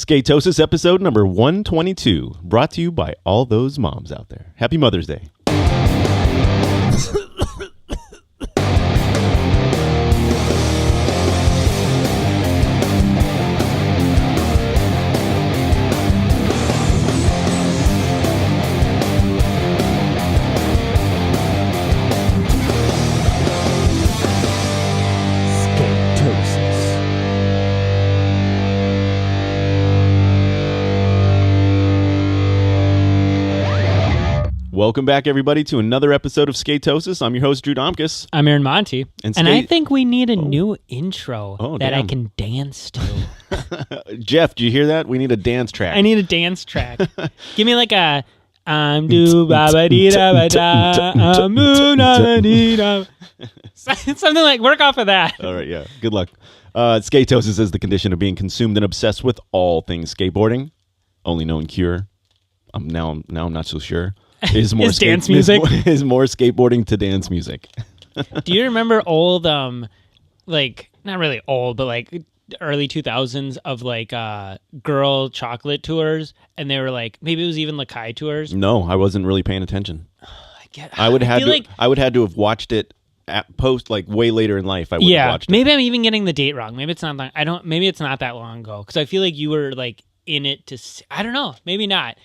Skatosis episode number 122, brought to you by all those moms out there. Happy Mother's Day. Welcome back, everybody, to another episode of Skatosis. I'm your host, Drew Domkus. I'm Aaron Monty. And I think we need a new intro that I can dance to. Jeff, do you hear that? We need a dance track. I need a dance track. Give me like a... I'm do ba ba dee da ba da. I'm moo na dee da. Something like, work off of that. All right, yeah. Good luck. Skatosis is the condition of being consumed and obsessed with all things skateboarding. Only known cure. Now I'm not so sure. Is more dance music? Is more skateboarding to dance music. Do you remember old, like, not really old, but like early 2000s of like girl chocolate tours? And they were like, maybe it was even Lakai tours? No, I wasn't really paying attention. I would have to have watched it at post, like way later in life. I would have watched it. Maybe I'm even getting the date wrong. Maybe it's not that, maybe it's not that long ago. Because I feel like you were like in it to see, I don't know, maybe not.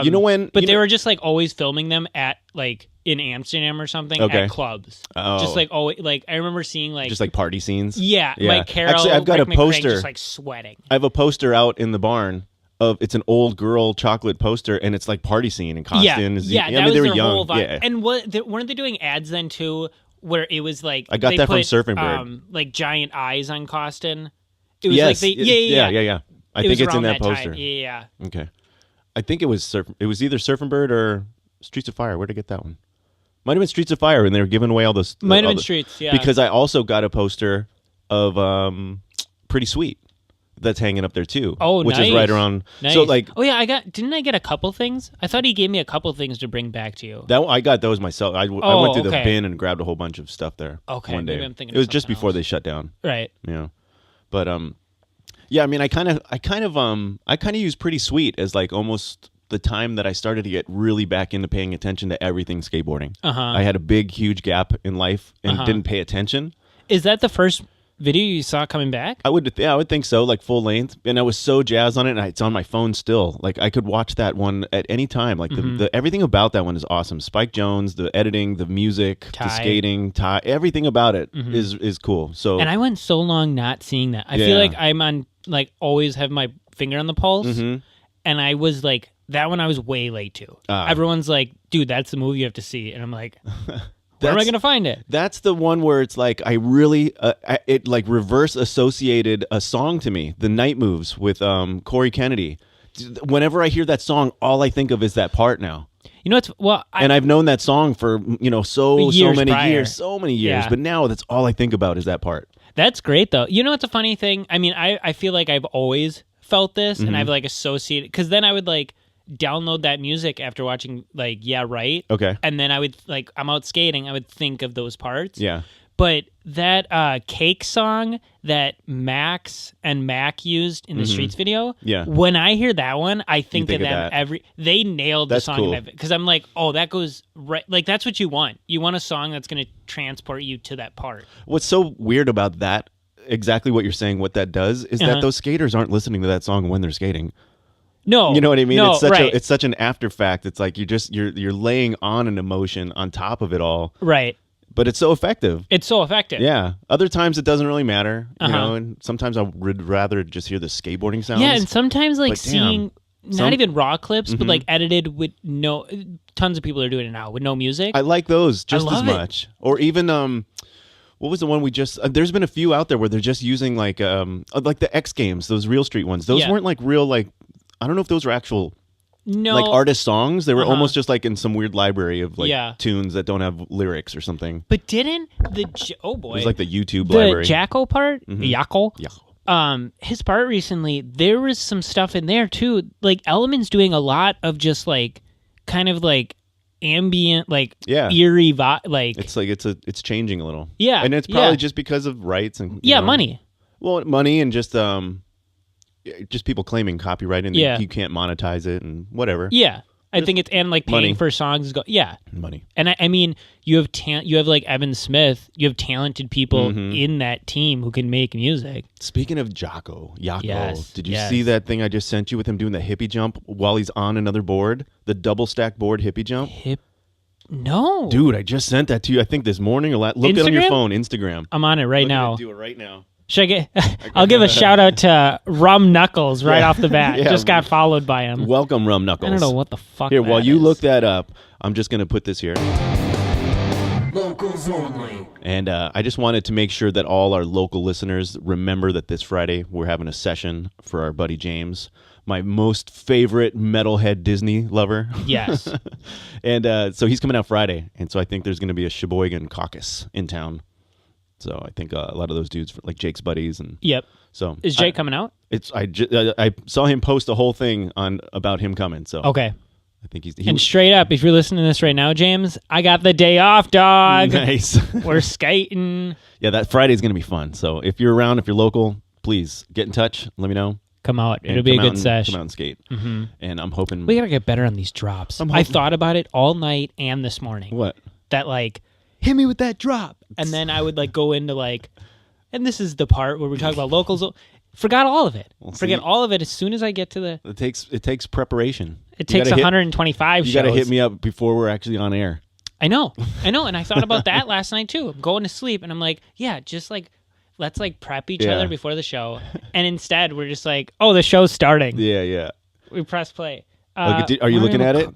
You know when? But they were just like always filming them at like in Amsterdam or something at clubs. Oh. Just like always, like I remember seeing like just like party scenes. Yeah. Like Carol. Actually, I've got Rick a poster. McCrae just like sweating. I have a poster out in the barn of it's an old girl chocolate poster, and it's like party scene and costumes. Yeah. I That mean, was they were their young. whole vibe. Yeah. And weren't they doing ads then too, where it was like I got they that put, from Surfing Bird. Like giant eyes on Costin. It was yes. like Yeah. I think it's in that time. poster. Yeah. Okay. I think it was either Surfing Bird or Streets of Fire. Where'd I get that one? Might have been Streets of Fire, and they were giving away all those. Might have been Streets, yeah. Because I also got a poster of Pretty Sweet that's hanging up there too. Oh, which nice. Is right around. Nice. So like, oh yeah, didn't I get a couple things? I thought he gave me a couple things to bring back to you. I got those myself. I went through the bin and grabbed a whole bunch of stuff there. Okay, one day. maybe I'm thinking it was of just before else. They shut down. Right. Yeah, but yeah. I mean, I kind of use Pretty Sweet as like almost the time that I started to get really back into paying attention to everything skateboarding. I had a big, huge gap in life and didn't pay attention. Is that the first video you saw coming back? I would think so, like full length. And I was so jazzed on it, and it's on my phone still. Like I could watch that one at any time. Like the everything about that one is awesome. Spike Jonze, the editing, the music, the skating, everything about it is cool. So and I went so long not seeing that. I feel like I'm on like always have my finger on the pulse, and I was like. That one I was way late to. Everyone's like, dude, that's the movie you have to see. And I'm like, where am I going to find it? That's the one where it's like, I really, it like reverse associated a song to me. The Night Moves with Corey Kennedy. Whenever I hear that song, all I think of is that part now. You know, and I've known that song for, so many years. But now that's all I think about is that part. That's great though. You know, it's a funny thing. I mean, I feel like I've always felt this and I've like associated, because then I would like, download that music after watching like Yeah Right. Okay. And then I would like I'm out skating, I would think of those parts. Yeah. But that Cake song that Max and Mac used in the Streets video, when I hear that one, I think of them they nailed the song cool. Because I'm like, oh, that goes right, like that's what you want. You want a song that's going to transport you to that part. What's so weird about that, exactly what you're saying, what that does is that those skaters aren't listening to that song when they're skating. No, you know what I mean. No, it's such an after fact. It's like you're laying on an emotion on top of it all, right? But it's so effective. Yeah. Other times it doesn't really matter, you know. And sometimes I would rather just hear the skateboarding sounds. Yeah, and sometimes like seeing not even raw clips, but like edited with no. Tons of people are doing it now with no music. I like those just as much, or even what was the one we just? There's been a few out there where they're just using like the X Games, those Real Street ones. Those weren't like real like. I don't know if those were actual like artist songs. They were almost just like in some weird library of like tunes that don't have lyrics or something. But didn't it was like the YouTube library. The Jacko part, Yako. His part recently, there was some stuff in there too. Like Element's doing a lot of just like kind of like ambient, like eerie vibe. Like it's changing a little. Yeah, and it's probably just because of rights and money. Well, money and just just people claiming copyright and you can't monetize it and whatever. Yeah. I think it's, and like paying for songs. Money. And I mean, you have like Evan Smith, you have talented people in that team who can make music. Speaking of Yako, did you see that thing I just sent you with him doing the hippie jump while he's on another board? The double stack board hippie jump? No. Dude, I just sent that to you, I think this morning or look it on your phone, Instagram. I'm on it right now. Do it right now. Should I get? I'll give a shout out to Rum Knuckles right off the bat. Just got followed by him. Welcome, Rum Knuckles. I don't know what the fuck. Here, while you look that up, I'm just gonna put this here. Locals only. And I just wanted to make sure that all our local listeners remember that this Friday we're having a session for our buddy James, my most favorite metalhead Disney lover. Yes. And so he's coming out Friday, and so I think there's gonna be a Sheboygan caucus in town. So I think a lot of those dudes, like Jake's buddies, and so is Jake coming out? I saw him post a whole thing about him coming. So okay, I think and straight up, if you're listening to this right now, James, I got the day off, dog. Nice. We're skating. Yeah, that Friday's gonna be fun. So if you're around, if you're local, please get in touch. Let me know. Come out. It'll be a good sesh. Come out and skate. Mm-hmm. And I'm hoping we gotta get better on these drops. I thought about it all night and this morning. What? That like. Hit me with that drop. And then I would like go into like, and this is the part where we talk about locals. Forgot all of it. Forget all of it as soon as I get to the. It takes preparation. It takes 125 shows. You got to hit me up before we're actually on air. I know. And I thought about that last night too. I'm going to sleep and I'm like, yeah, just like, let's like prep each other before the show. And instead we're just like, oh, the show's starting. Yeah. We press play. Are you looking at it?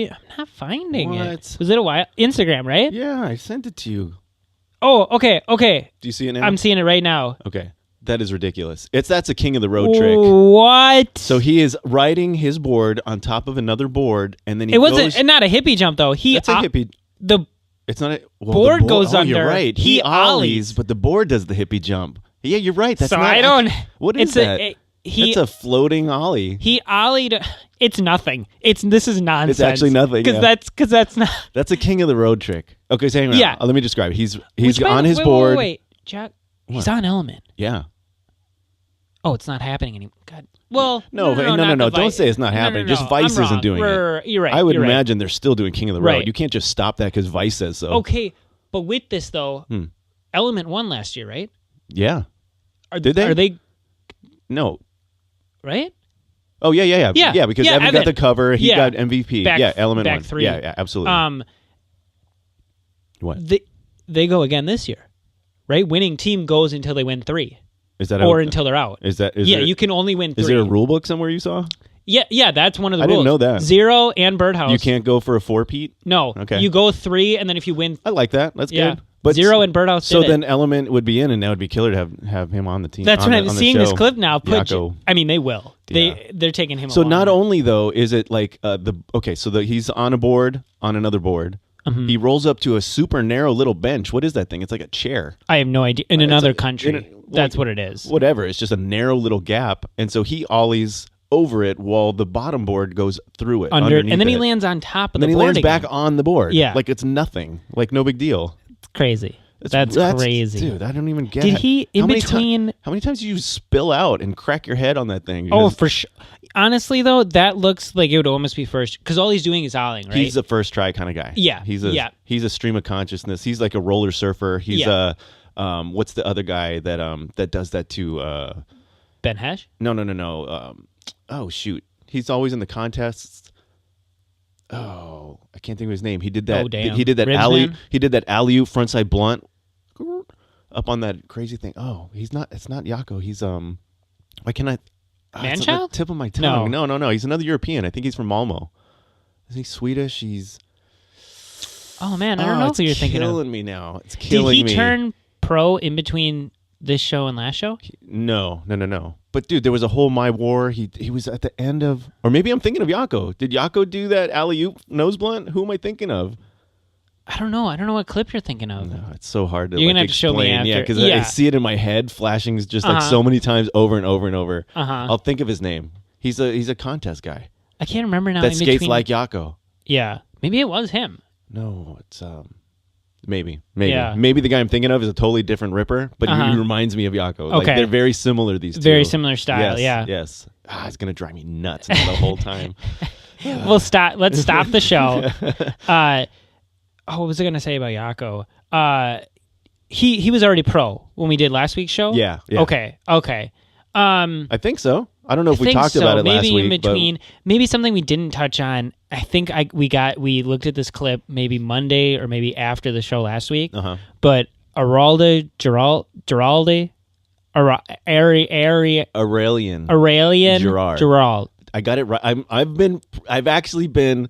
I'm not finding it. Was it a while? Instagram, right? Yeah, I sent it to you. Oh, okay. Do you see it now? I'm seeing it right now. Okay. That is ridiculous. That's a king of the road trick. What? So he is riding his board on top of another board, and then he wasn't not a hippie jump though. That's a hippie. It's not a board goes under. You're right. He ollies, but the board does the hippie jump. Yeah, you're right. That's so not. I don't. What is that? It's a floating ollie. He ollied. It's nothing. This is nonsense. It's actually nothing. Because that's not. That's a king of the road trick. Okay, so hang on. Yeah. Let me describe it. He's on his board. Wait, Jack. He's on Element. Yeah. Oh, it's not happening anymore. God. Well, no. Don't say it's not happening. Just Vice isn't doing it. You're right. I would imagine they're still doing King of the Road. Right. You can't just stop that because Vice says so. Okay, but with this though, Element won last year, right? Yeah. Did they? Are they? No. Right? Oh yeah. Yeah, because Evan got the cover. He got MVP. Element won. 3. Yeah, absolutely. What? They go again this year, right? Winning team goes until they win 3. Is that until they're out? You can only win 3. Is there a rule book somewhere you saw? Yeah, that's one of the rules. I didn't know that. 0 and Birdhouse. You can't go for a 4-peat? No. Okay. You go 3, and then if you win... I like that. That's good. But 0 and Birdhouse So then Element would be in, and that would be killer to have him on the team. That's what I'm seeing this clip now. I mean, they will. They're taking him So not only, though, is it like... he's on a board, on another board. Mm-hmm. He rolls up to a super narrow little bench. What is that thing? It's like a chair. I have no idea. In another country. That's what it is. Whatever. It's just a narrow little gap. And so he ollies over it while the bottom board goes through it. And then he lands on top of the board. And then he lands back on the board. Yeah. Like it's nothing. Like no big deal. It's crazy. That's crazy. Dude, I don't even get it. Did he, in between... How many times do you spill out and crack your head on that thing? Oh, for sure. Honestly, though, that looks like it would almost be first, because all he's doing is olling, right? He's a first try kind of guy. Yeah. He's a stream of consciousness. He's like a roller surfer. He's what's the other guy that does that too? Ben Hesh? No. Oh, shoot. He's always in the contests. Oh, I can't think of his name. He did that. Oh, damn. He did that alley. He did that alley-oop frontside blunt up on that crazy thing. Oh, he's not. It's not Yako. He's Why can I? It's on the tip of my tongue. No. He's another European. I think he's from Malmo. Is he Swedish? He's. Oh man, I don't know who you're thinking of. It's killing me now. It's killing me. Did he turn pro in between this show and last show? No. But dude, there was a whole My War. He was at the end of, or maybe I'm thinking of Yako. Did Yako do that alley-oop nose blunt? Who am I thinking of? I don't know. I don't know what clip you're thinking of. No, it's so hard to You're gonna have explain. To show me after. Yeah, because I see it in my head flashing just like so many times over and over and over. I'll think of his name. He's a contest guy. I can't remember now. That skates like Yako. Yeah, maybe it was him. No, it's Maybe. Maybe the guy I'm thinking of is a totally different Ripper, but he reminds me of Yako. Okay. Like, they're very similar, these two. Very similar style, Yes. It's going to drive me nuts the whole time. Let's stop the show. What was I going to say about Yako? He was already pro when we did last week's show? Yeah. Okay. I think so. I don't know if we talked about it last week. Maybe in between, maybe something we didn't touch on. I think we looked at this clip maybe Monday or maybe after the show last week. But Aurelian Gerard. I got it right. I've actually been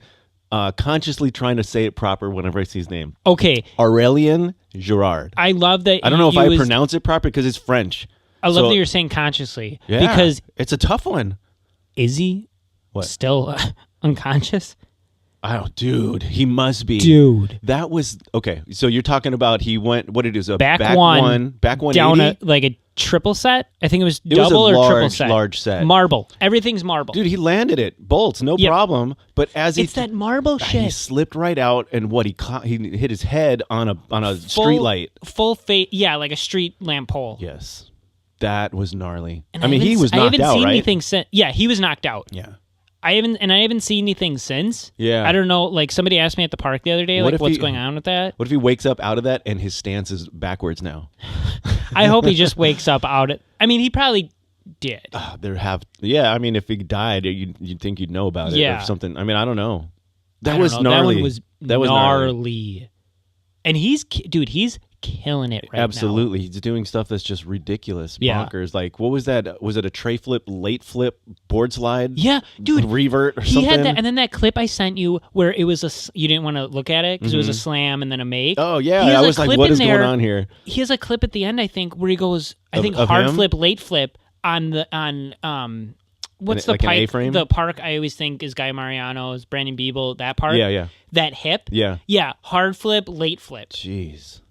consciously trying to say it proper whenever I see his name. Okay. Aurelian Gerard. I love that. I don't know if I pronounce it proper because it's French. I love that you're saying consciously. Yeah, because it's a tough one. Is he still unconscious? Oh, dude, he must be. Dude, that was okay. So you're talking about he went. What it is a back one down a triple set. I think it was double or triple set. Large set. Marble. Everything's marble. Dude, he landed it bolts, no problem. But as it's that marble shit. He slipped right out, and he hit his head on a street light. Full face. Yeah, like a street lamp pole. Yes. That was gnarly. And he was knocked out, right? I haven't seen anything since. Yeah, he was knocked out. Yeah. I haven't seen anything since. Yeah. I don't know. Like, somebody asked me at the park the other day, what's going on with that? What if he wakes up out of that and his stance is backwards now? I hope he just wakes up out of. I mean, he probably did. If he died, you'd think you'd know about it or something. I mean, I don't know. That was gnarly. That was gnarly. And he's killing it right Absolutely. now. He's doing stuff that's just ridiculous. Bonkers. Like, what was that? Was it a tray flip, late flip, board slide? Yeah, dude. Revert or something? He had that, and then that clip I sent you where it was you didn't want to look at it because it was a slam and then a make. Oh, yeah. I was like, what is going on here? He has a clip at the end, I think, where he goes, hard flip, late flip on what's the like pipe? A-frame? The park I always think is Guy Mariano's, Brandon Biebel, that part. Yeah. That hip. Yeah. Yeah, hard flip, late flip. Jeez.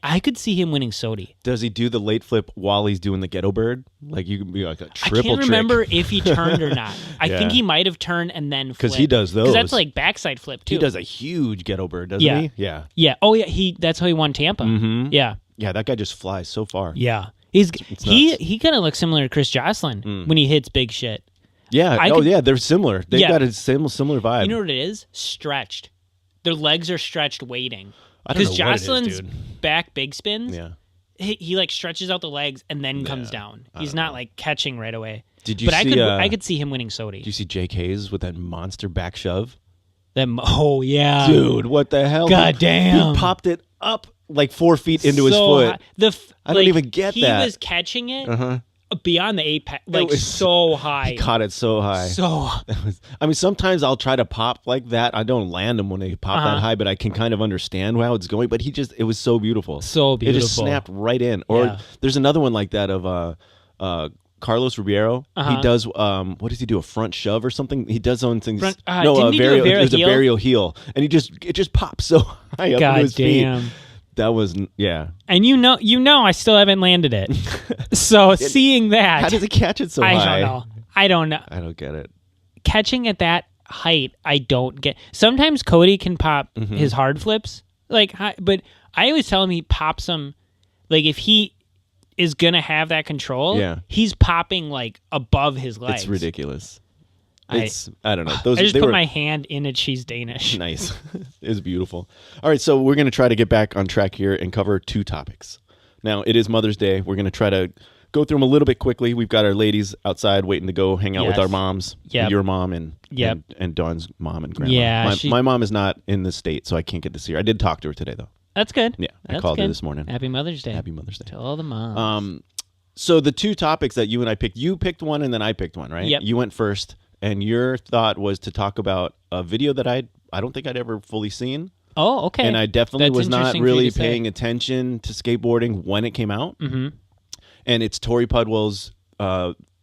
I could see him winning Sodi. Does he do the late flip while he's doing the ghetto bird? Like, you can be like a triple trick. I can't remember if he turned or not. I think he might have turned and then flipped. Because he does those. Because that's like backside flip, too. He does a huge ghetto bird, doesn't he? Yeah. Yeah. Oh, yeah. That's how he won Tampa. Mm-hmm. Yeah. Yeah, that guy just flies so far. Yeah. He kind of looks similar to Chris Jocelyn when he hits big shit. Yeah. They're similar. They've got a similar vibe. You know what it is? Stretched. Their legs are stretched waiting. I don't know what Jocelyn's it is, dude. back big spins. Yeah. He like stretches out the legs and then comes down. He's not like catching right away. Did you see? I could see him winning Sodi. Did you see Jake Hayes with that monster back shove? Oh yeah, dude, what the hell? God damn! He popped it up like 4 feet into his foot. I don't even get that. He was catching it beyond the apex, so high. He caught it so high. Sometimes I'll try to pop like that. I don't land them when they pop that high, but I can kind of understand how it's going. But it was so beautiful. So beautiful. It just snapped right in. Or there's another one like that of Carlos Ribeiro. He does what does he do? A front shove or something? He does own things. It was a varial heel, and it just pops so high up into his feet. That was and I still haven't landed it. So seeing that, how does he catch it so high? I don't know. I don't get it. Catching at that height, I don't get. Sometimes Cody can pop his hard flips but I always tell him he pops them like if he is gonna have that control. He's popping like above his legs. It's ridiculous. I don't know. I just put my hand in a cheese Danish. Nice. It was beautiful. All right, so we're going to try to get back on track here and cover 2 topics. Now, it is Mother's Day. We're going to try to go through them a little bit quickly. We've got our ladies outside waiting to go hang out with our moms. Your mom and Dawn's mom and grandma. Yeah, my mom is not in the state, so I can't get to see her. I did talk to her today, though. That's good. Yeah, I called her this morning. Happy Mother's Day. Happy Mother's Day. To all the moms. So the 2 topics that you and I picked, you picked one and then I picked one, right? Yep. You went first. And your thought was to talk about a video that I don't think I'd ever fully seen. Oh, okay. And I definitely was not really paying attention to skateboarding when it came out. Mm-hmm. And it's Torey Pudwill's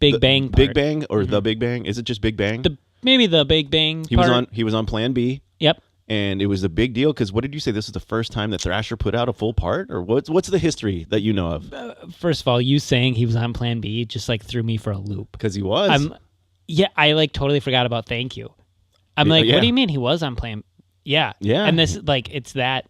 Big Bang. Big Bang or The Big Bang? Is it just Big Bang? Maybe The Big Bang. He was on Plan B. Yep. And it was a big deal because what did you say? This is the first time that Thrasher put out a full part, or what's the history that you know of? First of all, you saying he was on Plan B just like threw me for a loop because he was. Yeah, I totally forgot about Thank You. I'm like, what do you mean he was on Plan? Yeah. Yeah. And this it's that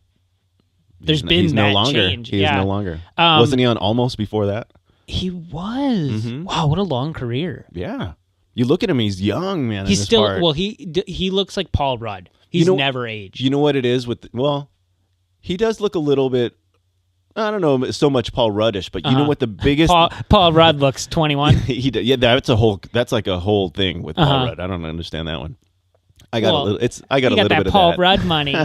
There's been he's that no longer. change. He is no longer. Wasn't he on Almost before that? He was. Wow, what a long career. Yeah. You look at him, he's young, man. He's still, well, he looks like Paul Rudd. He's never aged. You know what it is with, he does look a little bit, I don't know so much Paul Ruddish, but you know what the biggest... Paul Rudd looks 21. Yeah, that's like a whole thing with Paul Rudd. I don't understand that one. I got a little bit of that Paul Rudd money.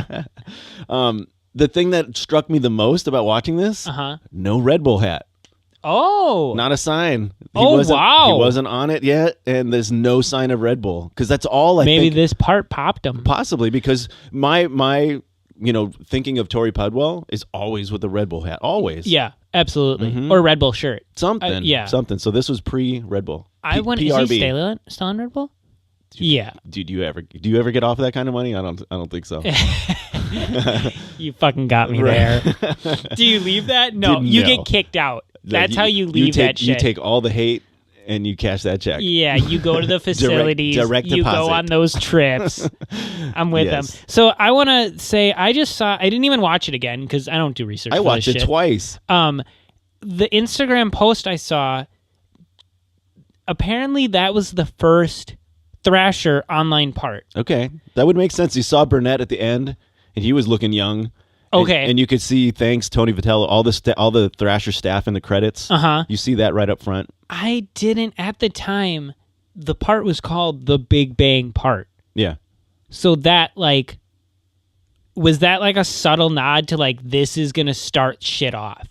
The thing that struck me the most about watching this, no Red Bull hat. Oh. Not a sign. Wow. He wasn't on it yet, and there's no sign of Red Bull. Because that's all I think. Maybe this part popped him. Possibly, because my thinking of Torey Pudwill is always with the Red Bull hat. Always. Yeah, absolutely. Or Red Bull shirt. Something. Something. So this was pre-Red Bull. Is he still on Red Bull? Yeah. Do you ever get off of that kind of money? I don't think so. You fucking got me there. Do you leave that? No, you get kicked out. That's how you leave that shit. You take all the hate and you cash that check. Yeah, you go to the facilities. Direct you deposit. Go on those trips. I'm with them. So I want to say I didn't even watch it again because I don't do research. I watched it twice. The Instagram post I saw, apparently that was the first Thrasher online part. Okay, that would make sense. You saw Burnett at the end, and he was looking young. Okay, and you could see thanks Tony Vitello, all the Thrasher staff in the credits. You see that right up front. I didn't at the time. The part was called the Big Bang part. Yeah. So that was that like a subtle nod to like this is gonna start shit off?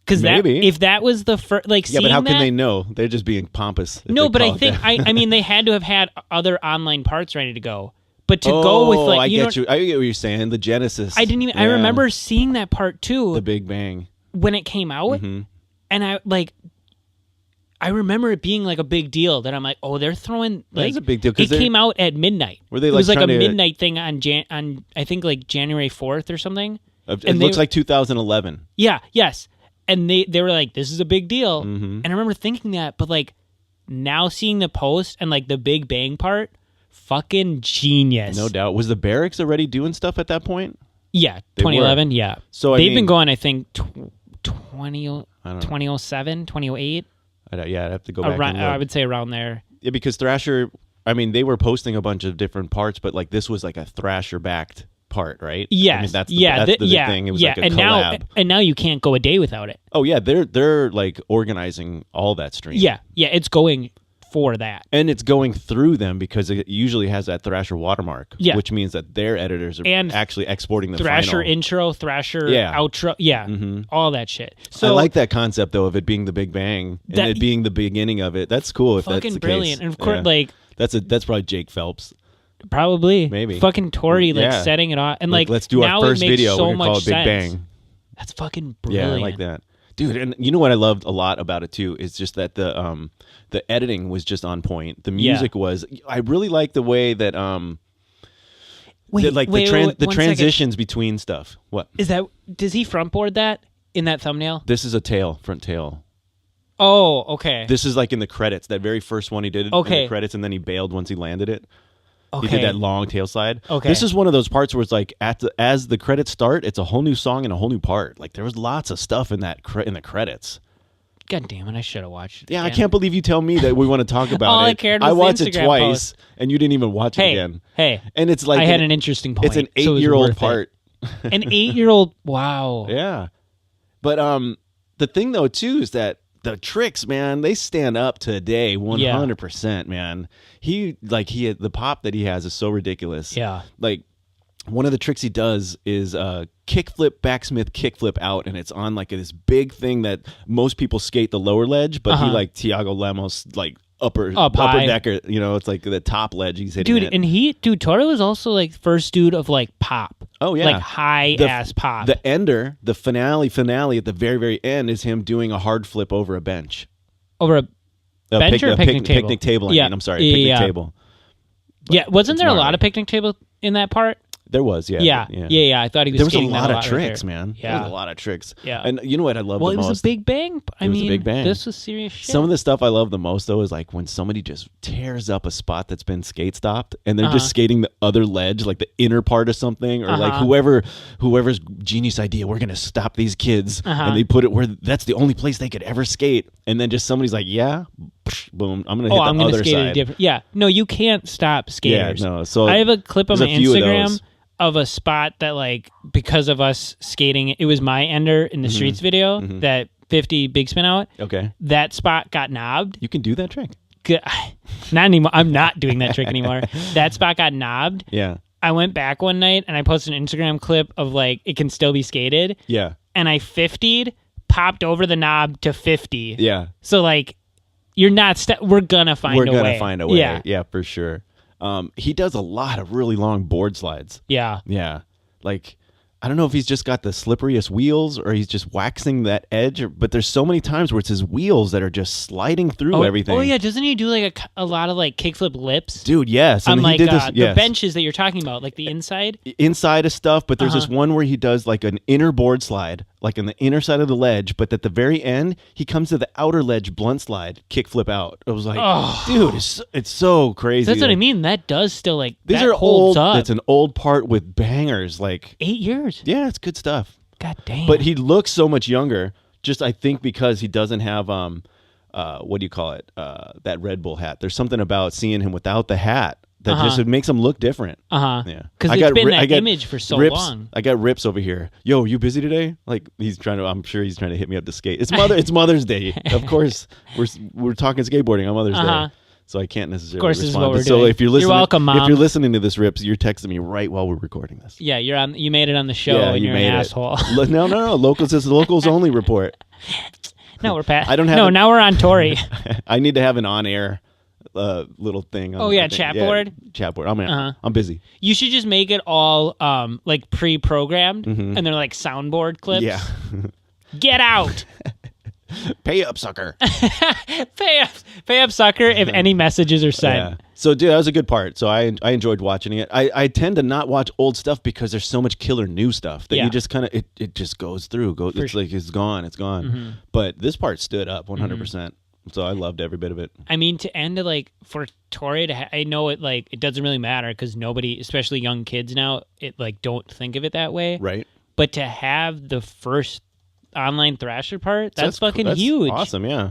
Because if that was the first, but how can they know? They're just being pompous. No, but I think I mean they had to have had other online parts ready to go. But to go with I get what you're saying. The Genesis. I didn't even. Yeah. I remember seeing that part too. The Big Bang when it came out, and I remember it being like a big deal. That I'm like, oh, they're throwing. Like, it's a big deal. It came out at midnight. Were they it was like a midnight thing on I think like January 4th or something. It looks like 2011. Yeah. Yes. And they were like, this is a big deal. And I remember thinking that, but like now seeing the post and like the Big Bang part. Fucking genius. No doubt. Was the Barracks already doing stuff at that point? Yeah, 2011, yeah. So they've been going, I think, 2007, 2008. I'd have to go back and look. I would say around there. Yeah, because Thrasher, I mean, they were posting a bunch of different parts, but like this was like a Thrasher-backed part, right? Yes. I mean, that's the big thing. It was like a collab. Now you can't go a day without it. Oh, yeah. They're like organizing all that stream. Yeah, it's going for that. And it's going through them because it usually has that Thrasher watermark, which means that their editors are actually exporting the Thrasher final. intro, Thrasher outro, all that shit. So I like that concept though of it being the Big Bang and it being the beginning of it. That's cool if that's the brilliant. case. And of course, that's probably Jake Phelps. Probably, maybe fucking Torey setting it off and let's do our first video. So we're gonna call it Big sense. Bang. That's fucking brilliant. Yeah, I like that. Dude, and you know what I loved a lot about it too is just that the editing was just on point. The music was. I really like the way that the transitions between stuff. What is that? Does he frontboard that in that thumbnail? This is a front tail. Oh, okay. This is like in the credits. That very first one he did in the credits, and then he bailed once he landed it. Okay. He did that long tail slide. Okay. This is one of those parts where it's like as the credits start, it's a whole new song and a whole new part. Like there was lots of stuff in that in the credits. God damn it! I should have watched it. Yeah, again. I can't believe you tell me that we want to talk about All it. I cared was I watched the it Instagram twice, post. and you didn't even watch it again. Hey, and it's like I had an interesting point. It's an 8-year-old part. An 8-year-old. Wow. Yeah, but the thing though too is that the tricks, man, they stand up today 100%, man. The pop that he has is so ridiculous. Yeah. Like one of the tricks he does is kickflip, backsmith, kickflip out, and it's on like this big thing that most people skate the lower ledge, but he like Tiago Lemos like upper decker, it's like the top ledge he's hitting. Dude, Torey was also like first dude of like pop. Oh yeah, like high ass pop. The ender, the finale at the very very end is him doing a hard flip over a bench. Over a bench or a picnic table? Picnic table. I'm sorry, picnic table. But wasn't there a lot of picnic table in that part? There was, yeah. Yeah. I thought he was. There was a skating lot that of tricks, man. Yeah. There was a lot of tricks. Yeah. And you know what I love the most? Well, it was a big bang. I mean, a big bang. This was serious shit. Some of the stuff I love the most, though, is like when somebody just tears up a spot that's been skate stopped and they're just skating the other ledge, like the inner part of something, or like whoever's genius idea, we're going to stop these kids. And they put it where that's the only place they could ever skate. And then just somebody's like, yeah, boom, I'm going to hit the other side. Yeah. No, you can't stop skaters. Yeah, no. So I have a clip on my Instagram of a spot that, like, because of us skating, it was my ender in the streets video, that 50 big spin out. Okay. That spot got knobbed. You can do that trick? Not anymore. I'm not doing that trick anymore. That spot got knobbed. Yeah. I went back one night and I posted an Instagram clip of, like, it can still be skated. Yeah. And I 50'd, popped over the knob to 50. Yeah. So, like, you're not, we're going to find a way. We're going to find a way. Yeah, for sure. He does a lot of really long board slides. Yeah. Yeah. Like, I don't know if he's just got the slipperiest wheels or he's just waxing that edge, but there's so many times where it's his wheels that are just sliding through everything. Oh, yeah. Doesn't he do like a lot of like kickflip lips? Dude, yes. And he like did this, the benches that you're talking about, like the inside? Inside of stuff, but there's this one where he does like an inner board slide, like on the inner side of the ledge, but at the very end, he comes to the outer ledge blunt slide, kick flip out. It was like, dude, it's so crazy. That's what I mean. That does still like, these that are holds old. up. It's an old part with bangers, like 8 years. Yeah, it's good stuff. God damn. But he looks so much younger, just I think because he doesn't have what do you call it? That Red Bull hat. There's something about seeing him without the hat that just it makes him look different. Yeah. Because it's been that image for so long. I got Rips over here. Yo, you busy today? Like I'm sure he's trying to hit me up to skate. It's Mother's Day. Of course, we're talking skateboarding on Mother's Day. So I can't necessarily respond. This is what we're doing. So if you're listening, you're welcome, Mom. If you're listening to this, Rips, you're texting me right while we're recording this. Yeah, you made it on the show, and you're an asshole. No. Locals only report. No, we're past. Now we're on Torey. I need to have an on-air little thing. Chat board. Chat board. I'm busy. You should just make it all like pre-programmed, and they're like soundboard clips. Yeah. Get out. Pay up, sucker. Pay up, sucker, if any messages are sent. Yeah. So, dude, that was a good part. So I enjoyed watching it. I tend to not watch old stuff because there's so much killer new stuff that you just kind of, it just goes through. Like, it's gone. Mm-hmm. But this part stood up 100%. So I loved every bit of it. I mean, to end it, like, for Torey I know it, like, it doesn't really matter because nobody, especially young kids now, it, like, don't think of it that way. Right. But to have the first online Thrasher part, that's fucking huge. Awesome, yeah.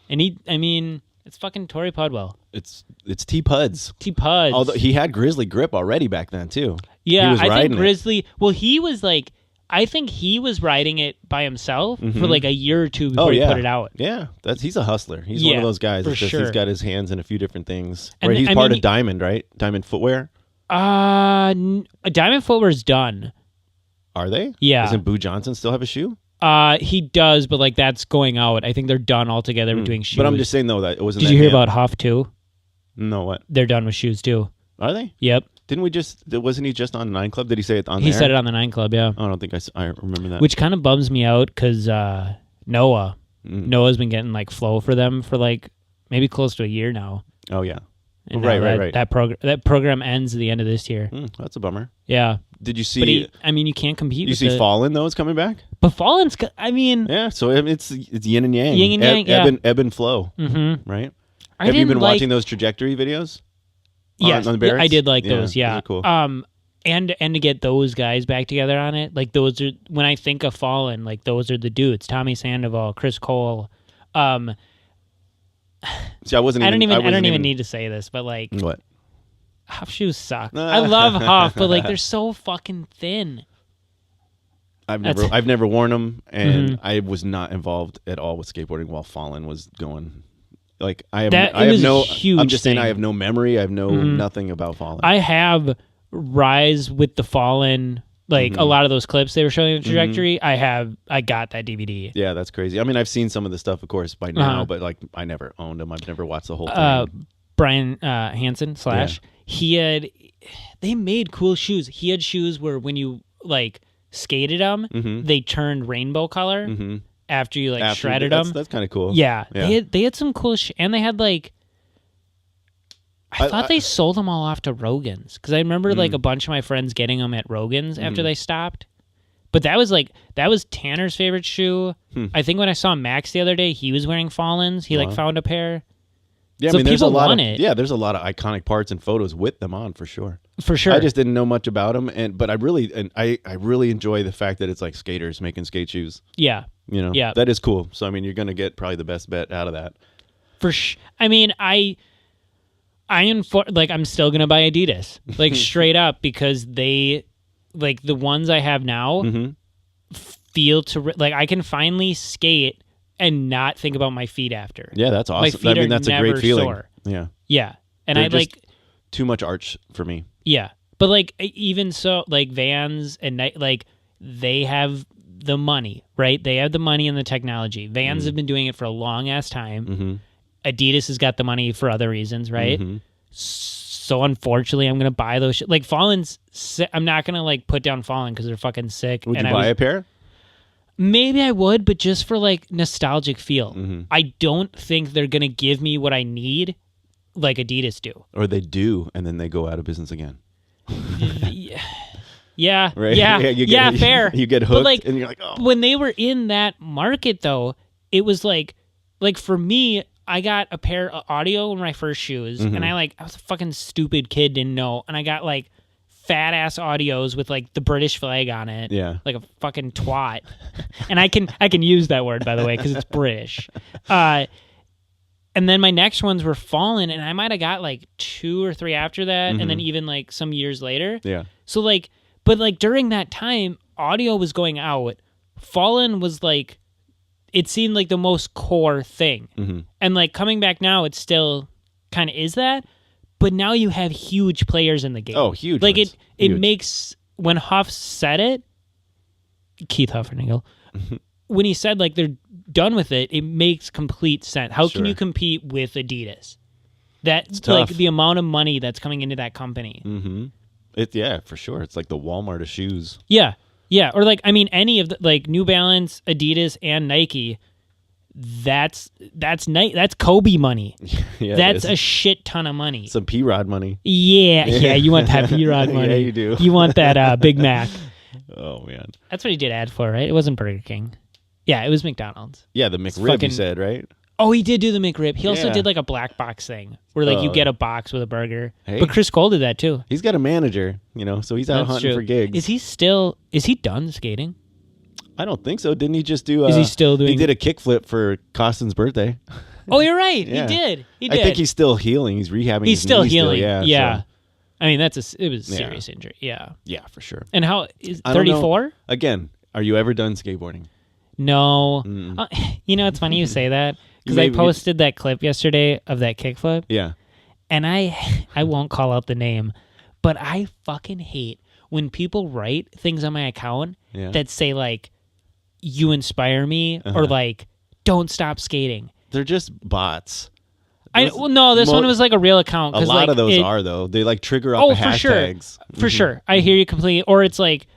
And it's fucking Torey Pudwill. It's T-Puds. T-Puds. Although he had Grizzly grip already back then too. Yeah, I think Grizzly. Well, he was like, I think he was riding it by himself for like a year or two before he put it out. Yeah, he's a hustler. He's one of those guys. For sure. He's got his hands in a few different things. He's part of Diamond, right? Diamond Footwear. Diamond Footwear's done. Are they? Yeah. Doesn't Boo Johnson still have a shoe? He does, but like that's going out. I think they're done altogether with doing shoes. But I'm just saying though that it wasn't. Did you hear about Huff too? No, what? They're done with shoes too. Are they? Yep. Wasn't he just on 9 Club? Did he say it on there? He said it on the 9 Club, yeah. Oh, I don't think I remember that. Which kind of bums me out because Noah's been getting like flow for them for like maybe close to a year now. Oh yeah. And right. That program ends at the end of this year. That's a bummer. Yeah. Did you see? But you can't compete. You see Fallen though is coming back. But Fallen's, yeah. So it's yin and yang. Yin and yang. Ebb and flow. Mm-hmm. Right. Have you been watching those trajectory videos? Yes, on the Barretts? I did like those. Yeah. Those are cool. And to get those guys back together on it, like those are when I think of Fallen, like those are the dudes: Tommy Sandoval, Chris Cole. See, I don't even need to say this, but like what? Huff shoes suck. I love Huff, but like they're so fucking thin. I've never worn them, and I was not involved at all with skateboarding while Fallen was going. Like I'm just saying I have no memory. I have no nothing about Fallen. I have Rise with the Fallen, like a lot of those clips they were showing the trajectory. I got that DVD. Yeah, that's crazy. I mean, I've seen some of the stuff, of course, by now, but like I never owned them. I've never watched the whole thing. Brian Hansen they made cool shoes. He had shoes where when you like skated them, they turned rainbow color. After you shredded them. That's kind of cool. Yeah. They had some cool and they had like I thought they sold them all off to Rogan's because I remember like a bunch of my friends getting them at Rogan's after they stopped. But that was Tanner's favorite shoe. I think when I saw Max the other day, he was wearing Fallens. He like found a pair. Yeah, so I mean, there's a lot of there's a lot of iconic parts and photos with them on for sure. For sure. I just didn't know much about them, but I really enjoy the fact that it's like skaters making skate shoes. Yeah. You know, yeah, that is cool. So I mean, you're gonna get probably the best bet out of that. For sure. I mean, I'm still gonna buy Adidas, like straight up, because they, like the ones I have now, feel like I can finally skate and not think about my feet after. Yeah, that's awesome. My feet I mean, that's a great feeling. Sore. Yeah, yeah, and they're I like too much arch for me. Yeah, but like even so, like Vans and like they have the money, right? They have the money and the technology. Vans have been doing it for a long ass time. Adidas has got the money for other reasons, right? So unfortunately, I'm gonna buy those. Like Fallen's, I'm not gonna like put down Fallen because they're fucking sick. Would you buy a pair? Maybe I would, but just for like nostalgic feel. I don't think they're gonna give me what I need, like Adidas do. Or they do, and then they go out of business again. Yeah, right? Yeah, fair. You get hooked, like, and you're like, oh. When they were in that market, though, it was like for me, I got a pair of audio in my first shoes, and I was a fucking stupid kid, didn't know, and I got like fat ass audios with like the British flag on it, like a fucking twat, and I can use that word, by the way, because it's British. And then my next ones were Fallen, and I might have got like 2 or 3 after that, and then even like some years later. Yeah. So like, but like during that time, audio was going out. Fallen was like, it seemed like the most core thing. And like coming back now, it still kind of is that. But now you have huge players in the game. Oh, huge. Like ones. it makes, when Huff said it, Keith Huffernagel, when he said like they're done with it, it makes complete sense. How can you compete with Adidas? That's like the amount of money that's coming into that company. Yeah, for sure. It's like the Walmart of shoes. Yeah. Yeah. Or like, I mean, any of the like New Balance, Adidas, and Nike, that's Kobe money. Yeah, that's a shit ton of money. Some P-Rod money. Yeah. You want that P-Rod money. Yeah, you do. You want that Big Mac. Oh, man. That's what he did ad for, right? It wasn't Burger King. Yeah, it was McDonald's. Yeah, the McRib you said, right? Oh, he did do the McRib. He also did like a black box thing where like you get a box with a burger. Hey. But Chris Cole did that too. He's got a manager, so he's out hunting for gigs. Is he done skating? I don't think so. Didn't he just do Is he still doing? He did a kickflip for Costin's birthday. Oh, you're right. Yeah. He did. I think he's still healing. He's rehabbing. He's still healing. Yeah. So. I mean, it was a serious injury. Yeah. Yeah, for sure. And how is 34? Again, are you ever done skateboarding? No. It's funny you say that because I posted that clip yesterday of that kickflip. Yeah. And I won't call out the name, but I fucking hate when people write things on my account that say like, you inspire me or like, don't stop skating. They're just bots. This one was like a real account. A lot of those are though. They like trigger up the hashtags. For sure. I hear you completely. Or it's like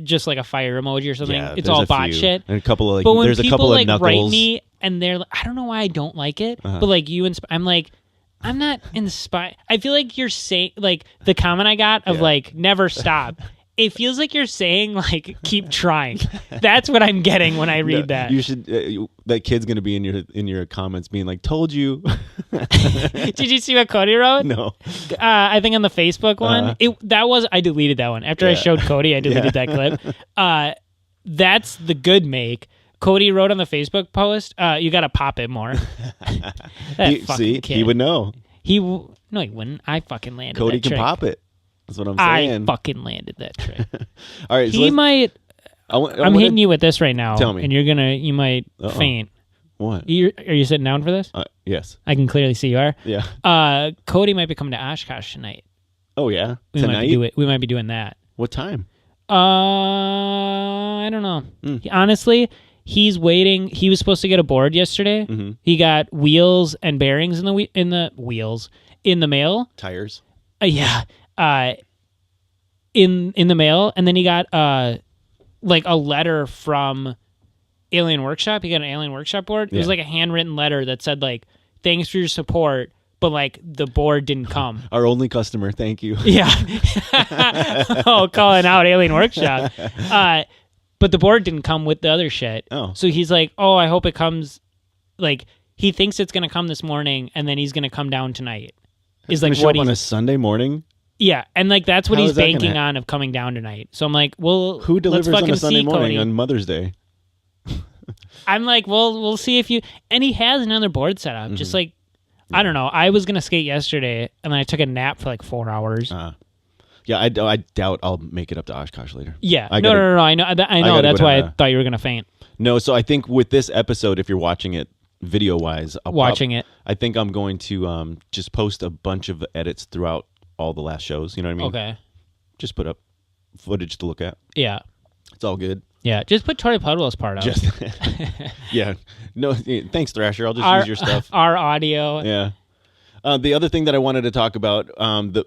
just like a fire emoji or something. Yeah, it's all bot shit. And a couple of but when there's people a couple like of knuckles. write me and they're like, I don't know why I don't like it, but like I'm like, I'm not inspired. I feel like you're saying like the comment I got of like never stop. It feels like you're saying like keep trying. That's what I'm getting when I read that. You should. That kid's gonna be in your comments being like, "Told you." Did you see what Cody wrote? No. I think on the Facebook one. I deleted that one after I showed Cody. I deleted that clip. That's the good make. Cody wrote on the Facebook post, "You got to pop it more." Kid. He would know. No, he wouldn't. I fucking landed. Cody that can trick. Pop it. That's what I'm saying. I fucking landed that trick. All right, he might. I'm hitting you with this right now. Tell me, and you might faint. What? Are you sitting down for this? Yes. I can clearly see you are. Yeah. Cody might be coming to Oshkosh tonight. Oh yeah. We might be doing that. What time? I don't know. Honestly, he's waiting. He was supposed to get a board yesterday. He got wheels and bearings in the mail. Tires. Yeah. In the mail, and then he got like a letter from Alien Workshop. He got an Alien Workshop board. It was like a handwritten letter that said like, "Thanks for your support. but like the board didn't come. Our only customer, thank you. Yeah. Oh, calling out Alien Workshop. But the board didn't come with the other shit. Oh. So he's like, oh, I hope it comes. Like, he thinks it's going to come this morning, and then he's going to come down tonight. Is like what show up on a Sunday morning? Yeah, and like that's what he's banking on of coming down tonight. So I'm like, well, who delivers let's fucking on a Sunday morning Cody. on Mother's Day? I'm like, well, we'll see if you. And he has another board set up. Just like, I don't know. I was gonna skate yesterday, and then I took a nap for like 4 hours. Yeah, I doubt I'll make it up to Oshkosh later. Yeah, no. I know. That's why I thought you were gonna faint. No, so I think with this episode, if you're watching it video wise, I think I'm going to just post a bunch of edits throughout all the last shows. You know what I mean? Okay. Just put up footage to look at. Yeah. It's all good. Yeah, just put Torey Pudwill's part out. Yeah. No, thanks, Thrasher. I'll just use your stuff. Our audio. Yeah. The other thing that I wanted to talk about,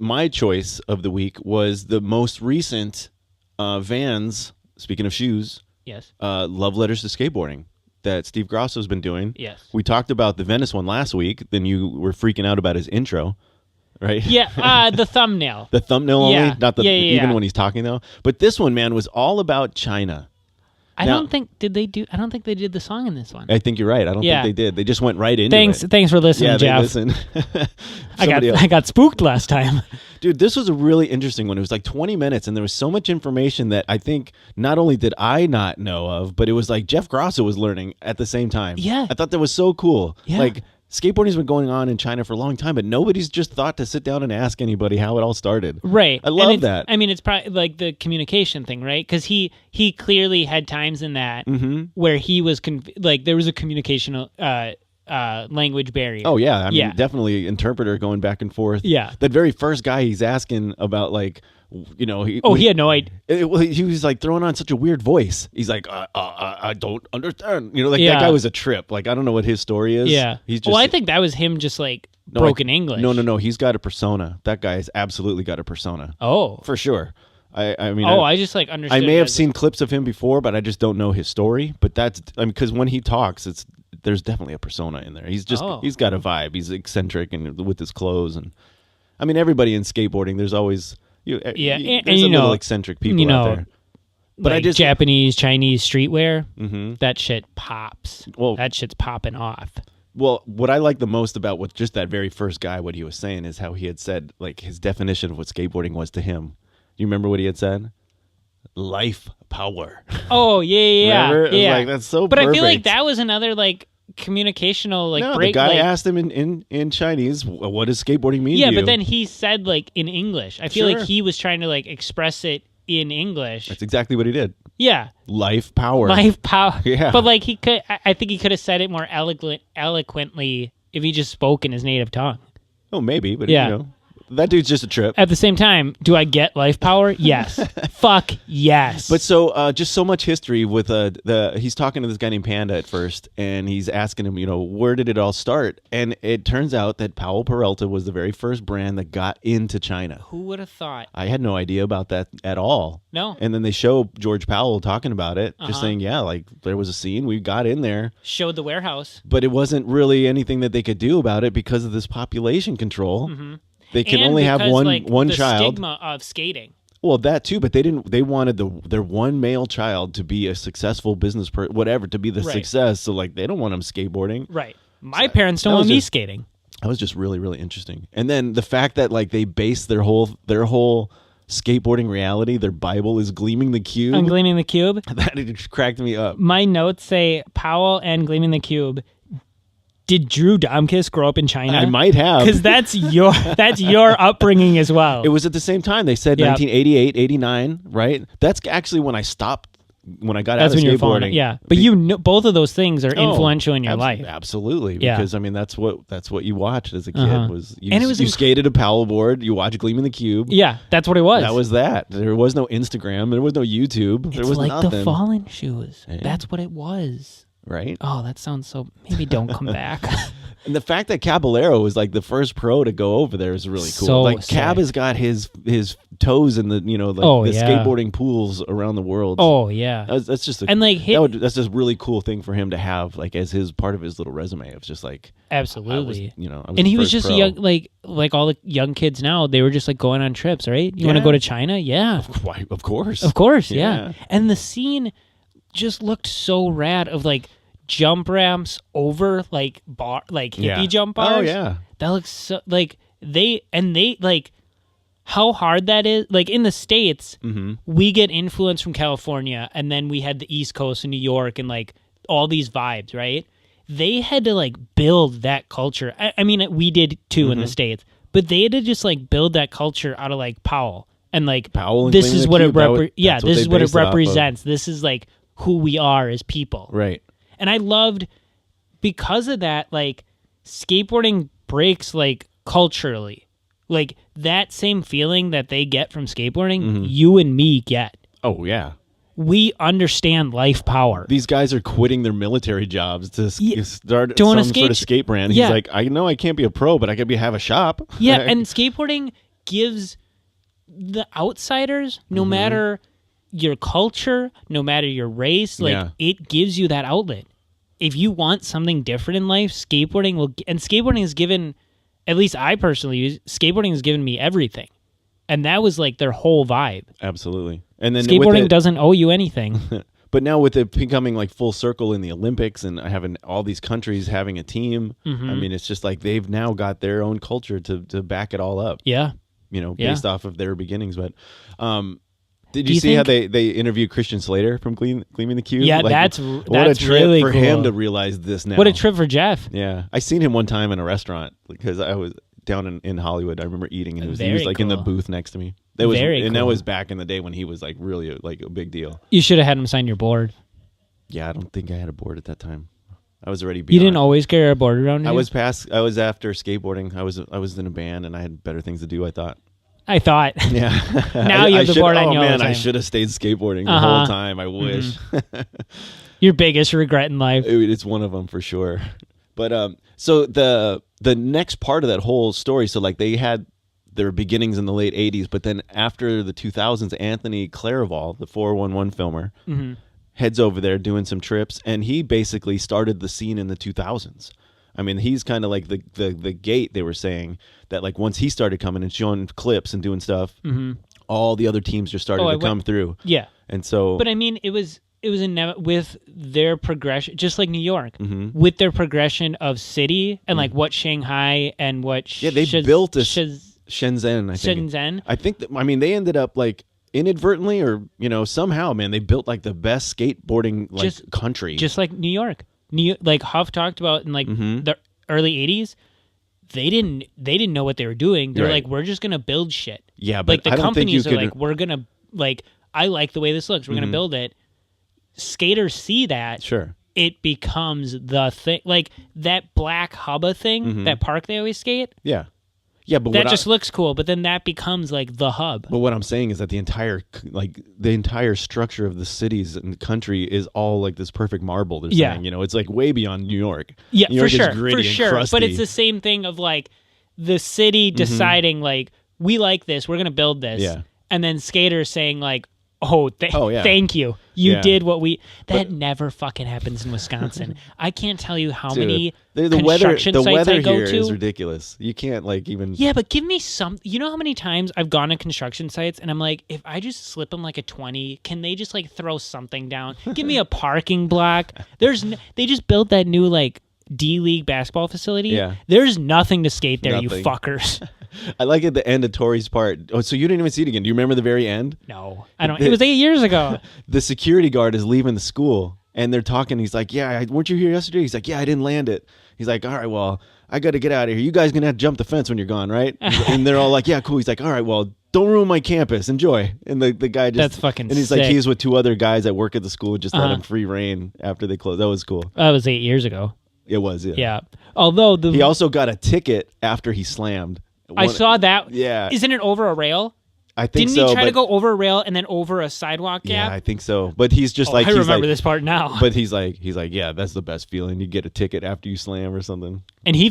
my choice of the week was the most recent Vans, speaking of shoes, yes, love letters to skateboarding that Steve Grosso's been doing. Yes. We talked about the Venice one last week. Then you were freaking out about his intro, right? Yeah, the thumbnail. The thumbnail only? Yeah. Not the Yeah. when he's talking, though. But this one, man, was all about China. I don't think they did the song in this one. I think you're right. I don't think they did. They just went right into it. Thanks for listening, Jeff. Listen. I got spooked last time. Dude, this was a really interesting one. It was like 20 minutes, and there was so much information that I think not only did I not know of, but it was like Jeff Grosso was learning at the same time. Yeah. I thought that was so cool. Yeah. Like, skateboarding's been going on in China for a long time, but nobody's just thought to sit down and ask anybody how it all started. Right. I love that. I mean, it's probably like the communication thing, right? Because he clearly had times in that where he was there was a communication language barrier. Oh yeah, I mean definitely interpreter going back and forth. Yeah. That very first guy he's asking about, like, you know, he had no idea. He was like throwing on such a weird voice. He's like, I don't understand. You know, like that guy was a trip. Like, I don't know what his story is. Yeah. He's just, well, I think that was him just like broken English. No. He's got a persona. That guy has absolutely got a persona. Oh, for sure. I mean, I just like understood. I may have seen clips of him before, but I just don't know his story. But that's, I mean, because when he talks, there's definitely a persona in there. He's just he's got a vibe. He's eccentric and with his clothes, and I mean, everybody in skateboarding, there's always there's a little eccentric people out there. But like I just Japanese, Chinese streetwear, that shit pops. Well, that shit's popping off. Well, what I like the most about what just that very first guy, what he was saying is how he had said, like, his definition of what skateboarding was to him. You remember what he had said? Life power. Oh yeah. Remember? It was like, that's so But perfect. I feel like that was another like communicational break. The guy asked him in Chinese, what does skateboarding mean to you? Yeah, but then he said like in English. I feel like he was trying to like express it in English. That's exactly what he did. Yeah. Life power. Life power. Yeah. But like I think he could have said it more eloquently if he just spoke in his native tongue. Oh, maybe, but you know. That dude's just a trip. At the same time, do I get life power? Yes. Fuck yes. But so just so much history with he's talking to this guy named Panda at first, and he's asking him, you know, where did it all start? And it turns out that Powell Peralta was the very first brand that got into China. Who would have thought? I had no idea about that at all. No. And then they show George Powell talking about it, just saying, yeah, like there was a scene, we got in there. Showed the warehouse. But it wasn't really anything that they could do about it because of this population control. Mm-hmm. They can only have one the child. Stigma of skating. Well, that too, but they didn't. They wanted their one male child to be a successful business person, whatever, to be the success. So like, they don't want him skateboarding. Right. My parents don't want me skating. That was just really, really interesting. And then the fact that like they base their whole skateboarding reality, their Bible is Gleaming the Cube. On Gleaming the Cube. That just cracked me up. My notes say Powell and Gleaming the Cube. Did Drew Domkiss grow up in China? I might have. Because that's your upbringing as well. It was at the same time. They said 1988, 89, right? That's actually when I stopped, when I got out of skateboarding. Yeah, but you know, both of those things are influential in your life. Absolutely. Yeah. Because, I mean, that's what you watched as a kid. Was you, and it was you skated a Powell board, you watched Gleaming the Cube. Yeah, that's what it was. That was that. There was no Instagram. There was no YouTube. There was like nothing. The Fallen Shoes. Yeah. That's what it was. Right? Oh, that sounds so... Maybe don't come back. And the fact that Caballero was like the first pro to go over there is really cool. So like sick. Cab has got his toes in the skateboarding pools around the world. Oh yeah, that's just that's just a really cool thing for him to have like as his part of his little resume. It's just like absolutely, and he was just young, like all the young kids now. They were just like going on trips, right? You want to go to China? Yeah, of course, yeah. And the scene just looked so rad of like jump ramps over like hippie jump bars. Oh yeah, that looks so like they like how hard that is. Like in the States, we get influence from California, and then we had the East Coast and New York and like all these vibes, right? They had to like build that culture. I mean, we did too in the States, but they had to just like build that culture out of like Powell and like Powell. And this is what it this is what it represents. Of. This is like who we are as people, right? And I loved because of that. Like skateboarding breaks like culturally, like that same feeling that they get from skateboarding, you and me get. Oh yeah. We understand life power. These guys are quitting their military jobs to start some sort of skate brand. He's like, I know I can't be a pro, but I could have a shop. Yeah, and skateboarding gives the outsiders, no matter your culture, no matter your race, like it gives you that outlet. If you want something different in life, skateboarding will. And skateboarding has given, at least I personally use, skateboarding has given me everything. And that was like their whole vibe. Absolutely. And then skateboarding doesn't owe you anything. But now with it becoming like full circle in the Olympics and having all these countries having a team, I mean, it's just like they've now got their own culture to back it all up. Yeah. Based off of their beginnings. But did you see how they interviewed Christian Slater from Gleaming the Cube? Yeah, like, that's what a trip really for cool. him to realize this now. What a trip for Jeff. Yeah. I seen him one time in a restaurant because I was down in Hollywood. I remember eating and he was like in the booth next to me. That was back in the day when he was like really like a big deal. You should have had him sign your board. Yeah, I don't think I had a board at that time. I was already beyond. You didn't always carry a board around you? I was after skateboarding. I was in a band and I had better things to do, I thought. Yeah. Now you have the board on you all the time. I should have stayed skateboarding the whole time. I wish. Your biggest regret in life. It's one of them for sure. But so the next part of that whole story, so like they had their beginnings in the late 80s, but then after the 2000s, Anthony Claraval, the 411 filmer, heads over there doing some trips, and he basically started the scene in the 2000s. I mean, he's kind of like the gate, they were saying, that like once he started coming and showing clips and doing stuff, all the other teams just started to come through. Yeah. And so... But I mean, it was with their progression, just like New York, with their progression of city and like what Shanghai and what... they built this... Shenzhen, I think. Shenzhen? I think, they ended up like inadvertently or, somehow, man, they built like the best skateboarding country. Just like New York. Like Huff talked about in like the early 80s, they didn't know what they were doing. They're like, we're just going to build shit. Yeah, but like the companies are like, we're going to, like, I like the way this looks. We're going to build it. Skaters see that. Sure. It becomes the thing. Like that black hubba thing, that park they always skate. Yeah. Yeah, but that just looks cool, but then that becomes like the hub. But what I'm saying is that the entire structure of the cities and the country is all like this perfect marble. They're saying, it's like way beyond New York. Yeah, New York for sure, is gritty and crusty. But it's the same thing of like the city deciding like we like this, we're gonna build this, and then skaters saying like, thank you. You did what we... That never fucking happens in Wisconsin. I can't tell you how many construction sites I go to. The weather here is ridiculous. You can't like even... Yeah, but give me some... You know how many times I've gone to construction sites and I'm like, if I just slip them like a 20, can they just like throw something down? Give me a parking block. They just built that new like D-League basketball facility. Yeah. There's nothing to skate there, you fuckers. I like at the end of Torey's part. Oh, so you didn't even see it again. Do you remember the very end? No, I don't. It was 8 years ago. The security guard is leaving the school, and they're talking. He's like, yeah, weren't you here yesterday? He's like, yeah, I didn't land it. He's like, all right, well, I got to get out of here. You guys going to have to jump the fence when you're gone, right? And they're all like, yeah, cool. He's like, all right, well, don't ruin my campus. Enjoy. And the guy just... That's fucking And he's sick. like, he's with two other guys that work at the school, just let him free reign after they closed. That was cool. That was 8 years ago. It was, yeah. Yeah. Although he also got a ticket after he slammed. I saw that. Yeah. Isn't it over a rail? I think Didn't he try to go over a rail and then over a sidewalk gap? Yeah, I think so. But he's just I remember this part now. But he's like, yeah, that's the best feeling. You get a ticket after you slam or something. And he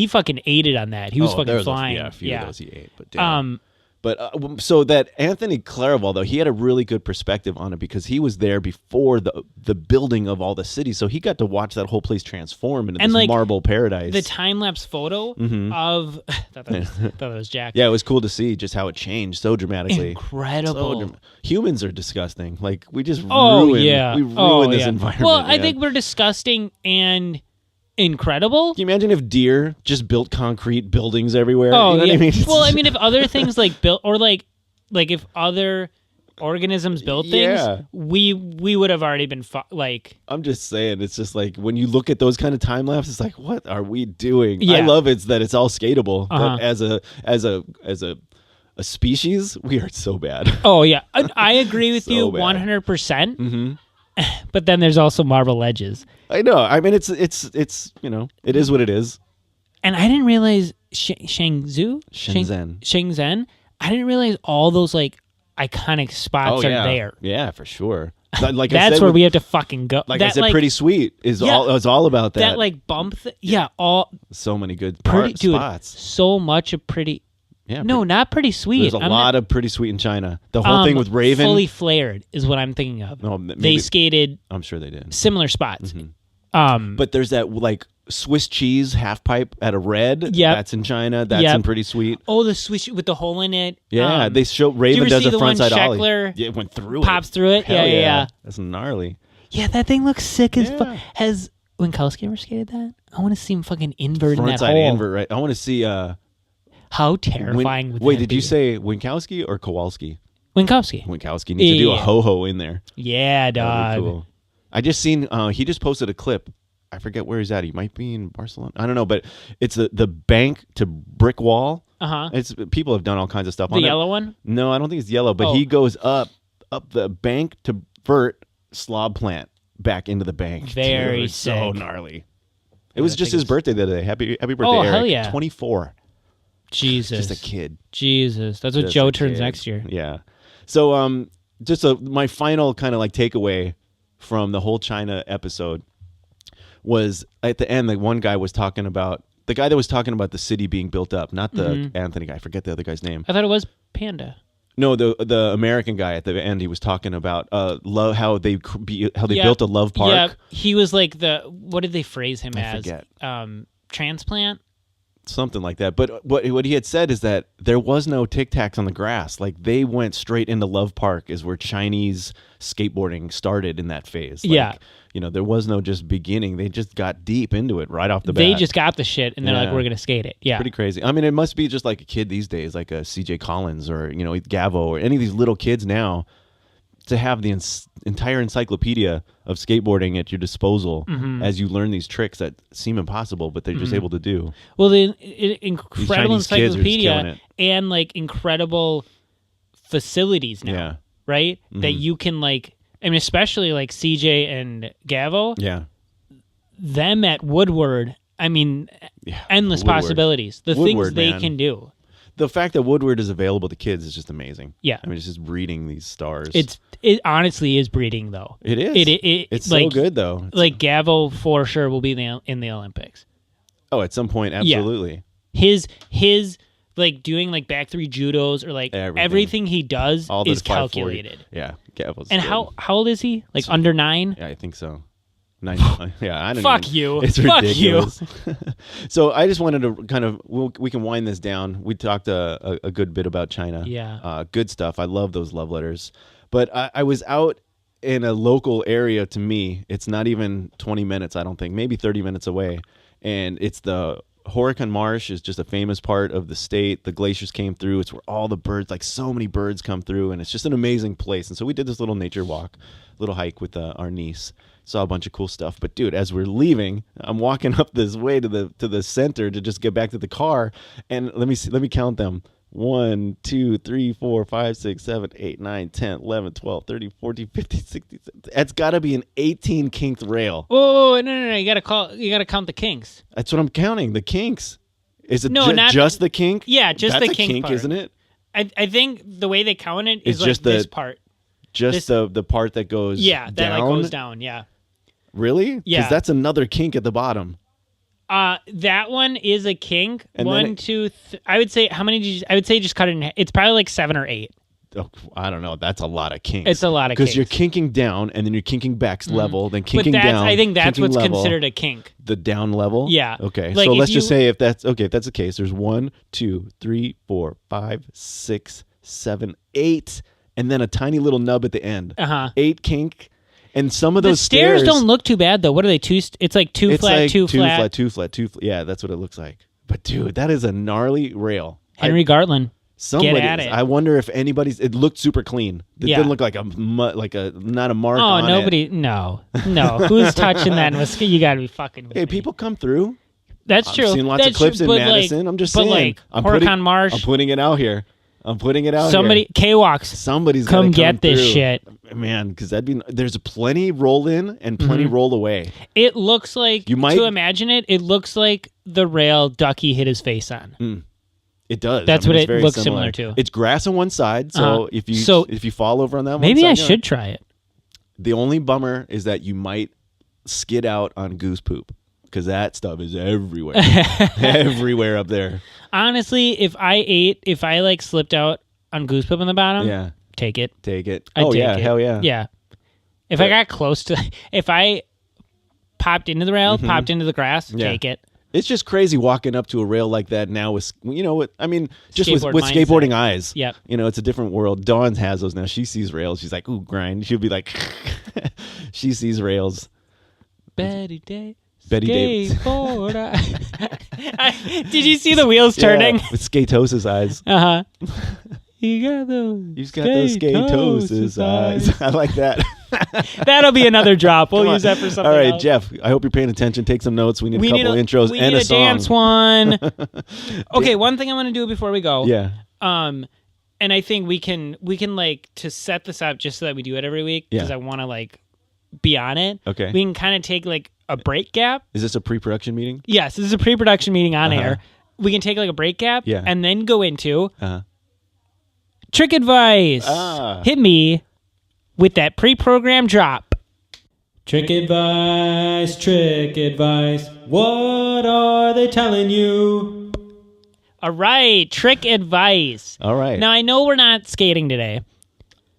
fucking ate it on that. He was fucking flying. A few of those he ate. But damn. But so that Anthony Claraval, though, he had a really good perspective on it because he was there before the building of all the cities. So he got to watch that whole place transform into this marble paradise. The time-lapse photo of... I thought that was Jack. Yeah, it was cool to see just how it changed so dramatically. Incredible. Humans are disgusting. Like, we just ruin this environment. Well, I think we're disgusting and... incredible. Can you imagine if deer just built concrete buildings everywhere? Oh, you know what I mean? Well, I mean, if other things like built or like if other organisms built things, we would have already been I'm just saying, it's just like when you look at those kind of time lapses, it's like, what are we doing? Yeah. I love it that it's all skatable, but as a species, we are so bad. Oh yeah, I agree with you 100%. Mm-hmm. But then there's also marble edges. I know. I mean, it's it is what it is. And I didn't realize Shenzhen. I didn't realize all those like iconic spots are there. Yeah, for sure. Like that's where we have to fucking go. Like I said, Pretty Sweet is all about that. That like bump. All so many good spots. So much of Pretty. Yeah, not Pretty Sweet. There's a lot of Pretty Sweet in China. The whole thing with Raven. Fully Flared is what I'm thinking of. No, they skated. I'm sure they did. Similar spots. Mm-hmm. But there's that like Swiss cheese half pipe at a red. Yeah, that's in China. That's in Pretty Sweet. Oh, the Swiss with the hole in it. Yeah, they show Raven does a frontside ollie. Yeah, it went through. Pops through it. Yeah. That's gnarly. Yeah, that thing looks sick as fuck. Has Winkowski ever skated that? I want to see him fucking invert in that hole. Frontside invert, right? I want to see. How terrifying would that be? Wait, did you say Winkowski or Kowalski? Winkowski. Winkowski needs to do a ho-ho in there. Yeah, dog. Cool. I just seen, he just posted a clip. I forget where he's at. He might be in Barcelona. I don't know, but it's the bank to brick wall. Uh-huh. People have done all kinds of stuff on it. The yellow one? No, I don't think it's yellow, but he goes up the bank to vert slob plant back into the bank. Very sick. So gnarly. It was just his birthday the other day. Happy birthday, Eric. Hell yeah. 24. Jesus. Just a kid. Jesus. That's what Joe turns next year. Yeah. So just my final kind of like takeaway from the whole China episode was at the end, like one guy was talking about the guy that was talking about the city being built up, not the Anthony guy. I forget the other guy's name. I thought it was Panda. No, the American guy at the end. He was talking about love, how they built a love park. Yeah, he was like what did they phrase him as? Forget. Transplant. Something like that. But what he had said is that there was no Tic Tacs on the grass. Like they went straight into Love Park is where Chinese skateboarding started in that phase. Like, there was no just beginning. They just got deep into it right off the bat. They just got the shit and they're like, we're going to skate it. Yeah. Pretty crazy. I mean, it must be just like a kid these days, like a CJ Collins or, Gavo or any of these little kids now to have the entire encyclopedia of skateboarding at your disposal as you learn these tricks that seem impossible, but they're just able to do. Well, the incredible encyclopedia and like incredible facilities now, right? Mm-hmm. That you can like, I mean, especially like CJ and Gavo. Yeah. Them at Woodward, I mean, endless possibilities. The things they can do. The fact that Woodward is available to kids is just amazing. Yeah. I mean, it's just breeding these stars. It honestly is breeding, though. It is. It's like, so good, though. Like, Gavo, for sure, will be in the Olympics. Oh, at some point, absolutely. Yeah. His like, doing, like, back three judos or, like, everything he does is calculated. Yeah. Gavo's and good. how old is he? Like, under 9? Yeah, I think so. 9. Yeah, I don't know. Fuck you. It's ridiculous. So I just wanted to kind of, we can wind this down. We talked a good bit about China. Yeah. Good stuff. I love those love letters. But I was out in a local area to me. It's not even 20 minutes, I don't think. Maybe 30 minutes away. And it's the Horican Marsh is just a famous part of the state. The glaciers came through. It's where all the birds, like so many birds come through. And it's just an amazing place. And so we did this little nature walk, little hike with our niece. Saw a bunch of cool stuff. But dude, as we're leaving, I'm walking up this way to the center to just get back to the car. And let me count them. 1, 2, 3, 4, 5, 6, 7, 8, 9, 10, 11, 12, 13, 14, 15, 16. That's got to be an 18 kinked rail. Oh, no. You got to count the kinks. That's what I'm counting. The kinks. Is it not just the kink? Yeah, just That's the kink kink, part. Isn't it? I think the way they count it is like just this part. Just the part that goes that down? Like goes down, yeah. Really? Yeah. Because that's another kink at the bottom. That one is a kink. And I would say, how many did you... I would say just cut it in half. It's probably like 7 or 8. Oh, I don't know. That's a lot of kinks. It's a lot of kinks. Because you're kinking down, and then you're kinking back level, then kinking down. I think that's what's level, considered a kink. The down level? Yeah. Okay. Like so let's just say if that's the case, there's 1, 2, 3, 4, 5, 6, 7, 8, and then a tiny little nub at the end. 8 kink. And some of those stairs don't look too bad, though. What are they? It's like two flat, two flat. Two flat. Yeah, that's what it looks like. But, dude, that is a gnarly rail. Henry Gartland. Get at it. I wonder if anybody's... It looked super clean. It didn't look like not a mark on it. Oh, nobody... No. Who's touching that? You got to be fucking Hey, people come through. That's true. I've seen lots of clips in Madison. I'm just saying. But like, Horicon Marsh... I'm putting it out here. Somebody, K-Walks. Somebody's come get this through. shit. Man, because there's plenty roll in and plenty roll away. It looks like, to imagine it looks like the rail Ducky hit his face on. It does. That's what it looks similar to. It's grass on one side, so if you fall over on that one maybe side, I should try it. The only bummer is that you might skid out on goose poop. Because that stuff is everywhere. Everywhere up there. Honestly, if I like slipped out on goose poop on the bottom, take it. Hell yeah. Yeah. If I got close to, if I popped into the rail, popped into the grass, take it. It's just crazy walking up to a rail like that now with, just with mindset. Skateboarding eyes. Yep. It's a different world. Dawn has those now. She sees rails. She's like, ooh, grind. She'll be like, she sees rails. Betty Davis. Did you see the wheels turning? With Skatosis eyes. You got those. You've got those Skatosis eyes. I like that. That'll be another drop. We'll use that for something. All right, else. Jeff. I hope you're paying attention. Take some notes. We need a couple intros and a song. Dance one. Okay, one thing I want to do before we go. Yeah. And I think we can like to set this up just so that we do it every week because I want to like be on it. Okay. We can kind of take like a break gap. Is this a pre-production meeting? Yes, this is a pre-production meeting on air. We can take like a break gap and then go into trick advice. Hit me with that pre-programmed drop. Trick advice. What are they telling you? All right, trick advice. All right. Now, I know we're not skating today.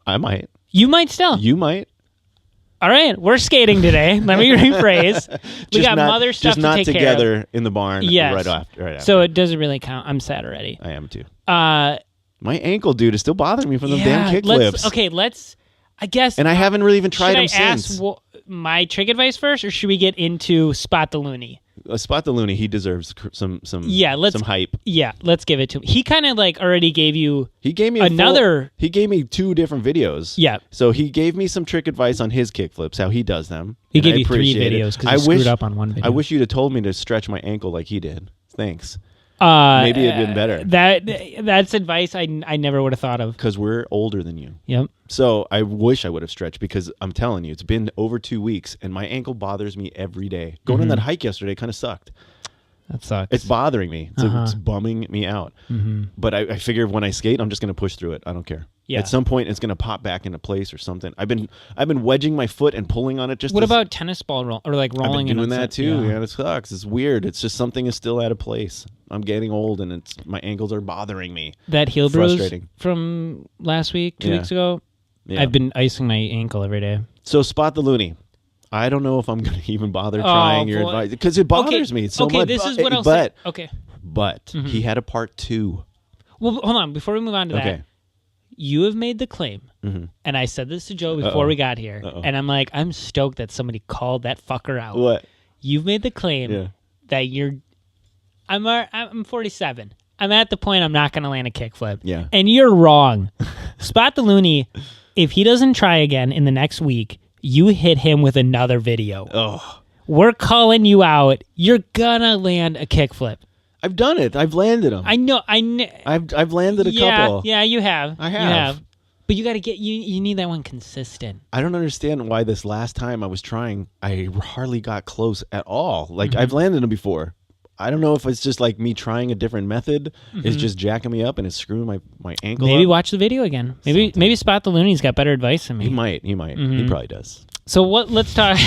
I might. You might still. You might. All right, we're skating today. Let me rephrase. We got mother stuff to take care of. Just not together in the barn right after. So it doesn't really count. I'm sad already. I am too. My ankle, dude, is still bothering me from the damn kick flips. Let's, I guess. And I haven't really even tried them since. Should I ask my trick advice first, or should we get into Spot the Looney? Spot the Looney, he deserves some hype. Yeah, let's give it to him. He kind of like already gave you. He gave me he gave me 2 different videos. Yeah. So he gave me some trick advice on his kick flips, how he does them. He gave you 3 videos because he screwed up on one video. I wish you'd have told me to stretch my ankle like he did. Thanks. Maybe it'd been better. That's advice I never would have thought of. Because we're older than you. Yep. So I wish I would have stretched because I'm telling you, it's been over 2 weeks and my ankle bothers me every day. Going on that hike yesterday kind of sucked. That sucks. It's bothering me. It's bumming me out. But I figure when I skate, I'm just going to push through it. I don't care. Yeah. At some point, it's going to pop back into place or something. I've been wedging my foot and pulling on it. What about tennis ball roll or like rolling? I've been doing that too. Yeah, it sucks. It's weird. It's just something is still out of place. I'm getting old and my ankles are bothering me. That heel bruise from last week, 2 weeks ago. Yeah. I've been icing my ankle every day. So Spot the Looney. I don't know if I'm going to even bother trying your advice because it bothers me. It's so much. This is what I'll say. Okay. But he had a part 2. Well, hold on. Before we move on to that, you have made the claim, and I said this to Joe before we got here, and I'm like, I'm stoked that somebody called that fucker out. What? You've made the claim that I'm 47. I'm at the point I'm not going to land a kickflip. Yeah. And you're wrong. Spot the Looney, if he doesn't try again in the next week, you hit him with another video. Oh. We're calling you out. You're gonna land a kickflip. I've done it. I've landed them. I know. I've landed a couple. Yeah, you have. I have. You have. But you got to get you need that one consistent. I don't understand why this last time I was trying, I hardly got close at all. Like I've landed them before. I don't know if it's just like me trying a different method is just jacking me up and it's screwing my ankle. Maybe up. watch the video again. Maybe Spot the Looney's got better advice than me. He might. He probably does. So let's talk.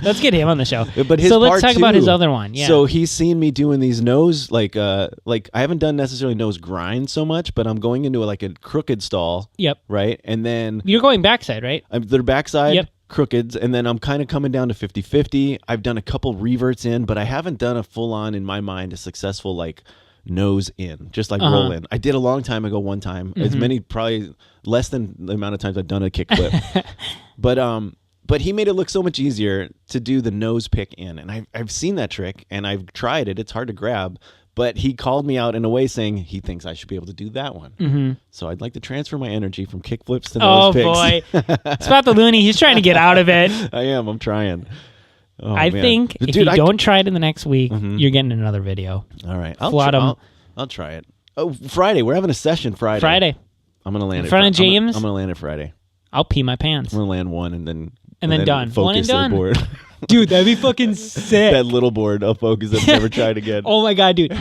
Let's get him on the show. But let's talk about his other one. Yeah. So he's seen me doing these nose like I haven't done necessarily nose grind so much, but I'm going into like a crooked stall. Yep. Right, and then you're going backside, right? They're backside. Yep. Crookeds, and then I'm kind of coming down to 50-50. I've done a couple reverts in, but I haven't done a full on, in my mind, a successful like nose in, just like roll in. I did a long time ago one time, as many, probably less than the amount of times I've done a kick flip. But he made it look so much easier to do the nose pick in, and I've seen that trick and I've tried it. It's hard to grab, but he called me out in a way saying he thinks I should be able to do that one. So I'd like to transfer my energy from kick flips to nose picks. Oh boy, Spot the Looney. He's trying to get out of it. I am. I'm trying. Oh, I think if you don't try it in the next week, you're getting another video. All right, I'll try it. Oh, Friday. We're having a session Friday. I'm gonna land in front of James. I'm gonna land it Friday. I'll pee my pants. I'm gonna land one and then done. Focus one and done. the board. Dude, that'd be fucking sick. That little board, I'll focus it. Never tried again. Oh my god, dude!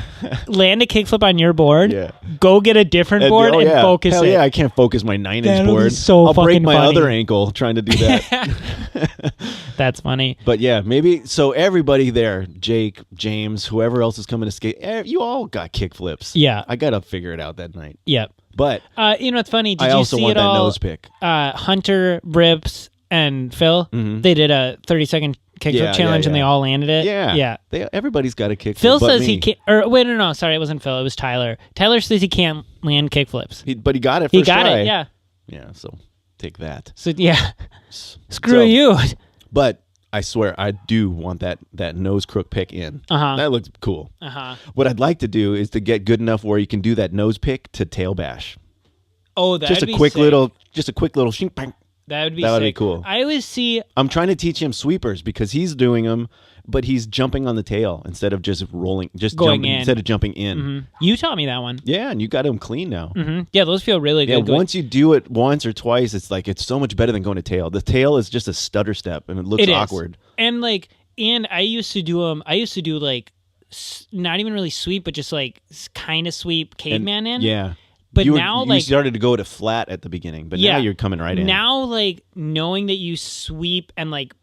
Land a kickflip on your board. Yeah. Go get a different board and focus Hell it. Yeah, I can't focus my 9-inch board. Be so I'll break my funny. other ankle trying to do that. That's funny. But yeah, maybe so. Everybody there, Jake, James, whoever else is coming to skate, you all got kick flips. Yeah, I gotta figure it out that night. Yep. But you know what's funny? Did I you also see want it that all? nose pick. Hunter, Brips, and Phil, they did a 30-second kickflip challenge, and they all landed it. Yeah. Everybody's got a kickflip. Phil says he can't. Or wait, no, sorry, it wasn't Phil. It was Tyler. Tyler says he can't land kickflips. But he got it. He got it. Yeah. Yeah. So take that. So yeah. Screw you. But I swear, I do want that nose crook pick in. That looks cool. What I'd like to do is to get good enough where you can do that nose pick to tail bash. Oh, that'd just a be quick sick. little shink bang. That would be that would sick. be cool. I always see. I'm trying to teach him sweepers because he's doing them, but he's jumping on the tail instead of just rolling, instead of jumping in. You taught me that one. Yeah, and you got him clean now. Yeah, those feel really good. Yeah, once you do it once or twice, it's so much better than going to tail. The tail is just a stutter step, and it looks awkward. And I used to do them. I used to do like not even really sweep, but just like kind of sweep caveman in. Yeah. But you started to go to flat at the beginning, but now you're coming right in. Now, like, knowing that you sweep and, like,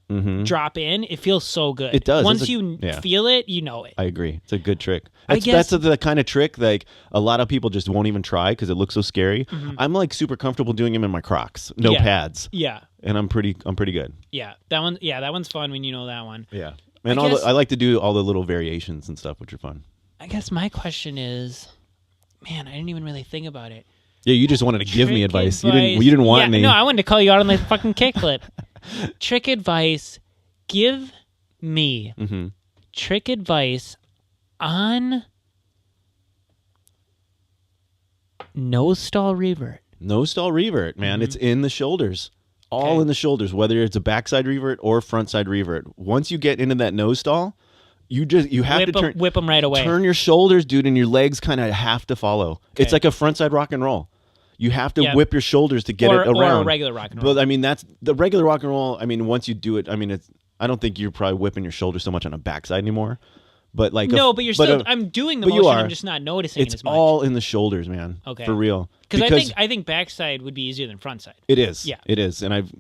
drop in, it feels so good. It does. Once you feel it, you know it. I agree. It's a good trick. That's the kind of trick, like, a lot of people just won't even try because it looks so scary. I'm, like, super comfortable doing them in my Crocs. No pads. Yeah. And I'm pretty good. Yeah. That one's fun when you know that one. Yeah. And I like to do all the little variations and stuff, which are fun. I guess my question is... Man, I didn't even really think about it. Yeah, you just wanted to give me advice. You didn't want any. No, I wanted to call you out on the fucking kickflip. Trick advice. Give me trick advice on nose stall revert. Nose stall revert, man. It's in the shoulders. All in the shoulders, whether it's a backside revert or front side revert. Once you get into that nose stall, you have to whip them right away. Turn your shoulders, dude, and your legs kind of have to follow. Okay. It's like a frontside rock and roll. You have to whip your shoulders to get it around. Or a regular rock and roll. But I mean, that's the regular rock and roll. I mean, once you do it, I mean, I don't think you're probably whipping your shoulders so much on a backside anymore. But like but you're still. I'm doing the motion. I'm just not noticing it as much. It's all in the shoulders, man. Okay, for real. Because I think backside would be easier than frontside. It is. Yeah, it is. And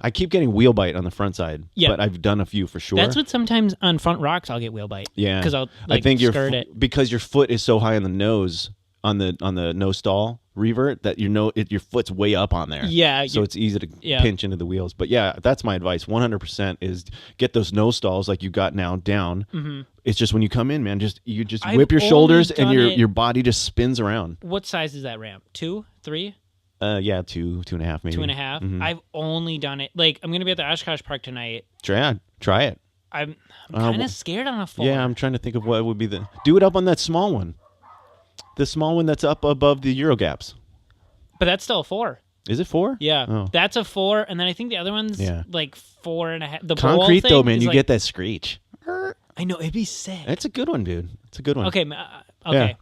I keep getting wheel bite on the front side. Yeah, but I've done a few for sure. That's what sometimes on front rocks I'll get wheel bite. Yeah, because I'll skirt it because your foot is so high on the nose on the nose stall revert that your foot's way up on there. Yeah, so it's easy to pinch into the wheels. But yeah, that's my advice. 100% is get those nose stalls like you got now down. It's just when you come in, man, you just whip your shoulders and your body just spins around. What size is that ramp? 2, 3? Yeah, 2.5 maybe. 2.5. I've only done it. Like, I'm gonna be at the Oshkosh Park tonight. Try it. I'm kind of scared on a 4. Yeah, I'm trying to think of what would be do it up on that small one. The small one that's up above the Euro gaps. But that's still a 4. Is it 4? Yeah, that's a 4, and then I think the other one's like 4.5. The concrete though, man, you get that screech. I know, it'd be sick. It's a good one, dude. It's a good one. Okay. Yeah.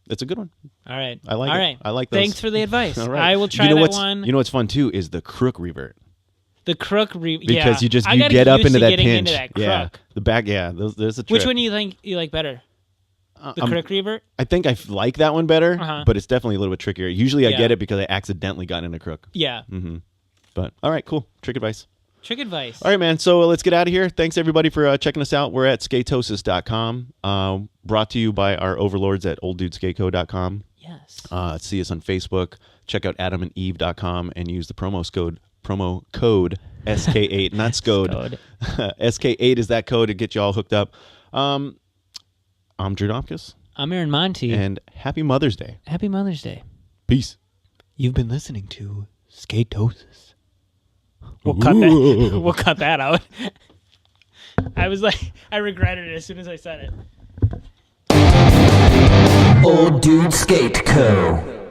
It's a good one. All right. I like it. Right. I like those. Thanks for the advice. All right. I will try that one. You know what's fun too is the crook revert. The crook revert. Because you get up into that pinch. Into that crook. Yeah. The back. Yeah. There's a trick. Which one do you think you like better? The Crick Revert? I think I like that one better, but it's definitely a little bit trickier. Usually I get it because I accidentally got in a crook. Yeah. But all right, cool. Trick advice. Trick advice. All right, man. So let's get out of here. Thanks, everybody, for checking us out. We're at skatosis.com. Brought to you by our overlords at olddudeskatco.com. Yes. See us on Facebook. Check out adamandeve.com and use the promo code SK8, not SCODE. SK8 is that code to get you all hooked up. I'm Drew Nomkus. I'm Aaron Monty. And happy Mother's Day. Happy Mother's Day. Peace. You've been listening to Skatosis. We'll cut that out. I was like, I regretted it as soon as I said it. Old Dude Skate Co.